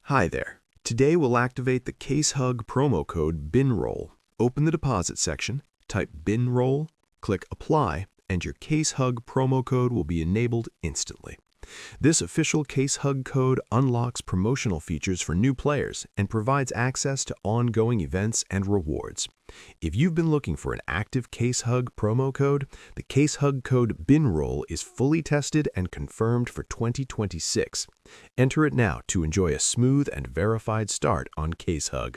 Hi there. Today we'll activate the CaseHug promo code BINROLL. Open the deposit section, type BINROLL, click Apply, and your CaseHug promo code will be enabled instantly. This official CaseHug code unlocks promotional features for new players and provides access to ongoing events and rewards. If you've been looking for an active CaseHug promo code, the CaseHug code BINROLL is fully tested and confirmed for 2026. Enter it now to enjoy a smooth and verified start on CaseHug.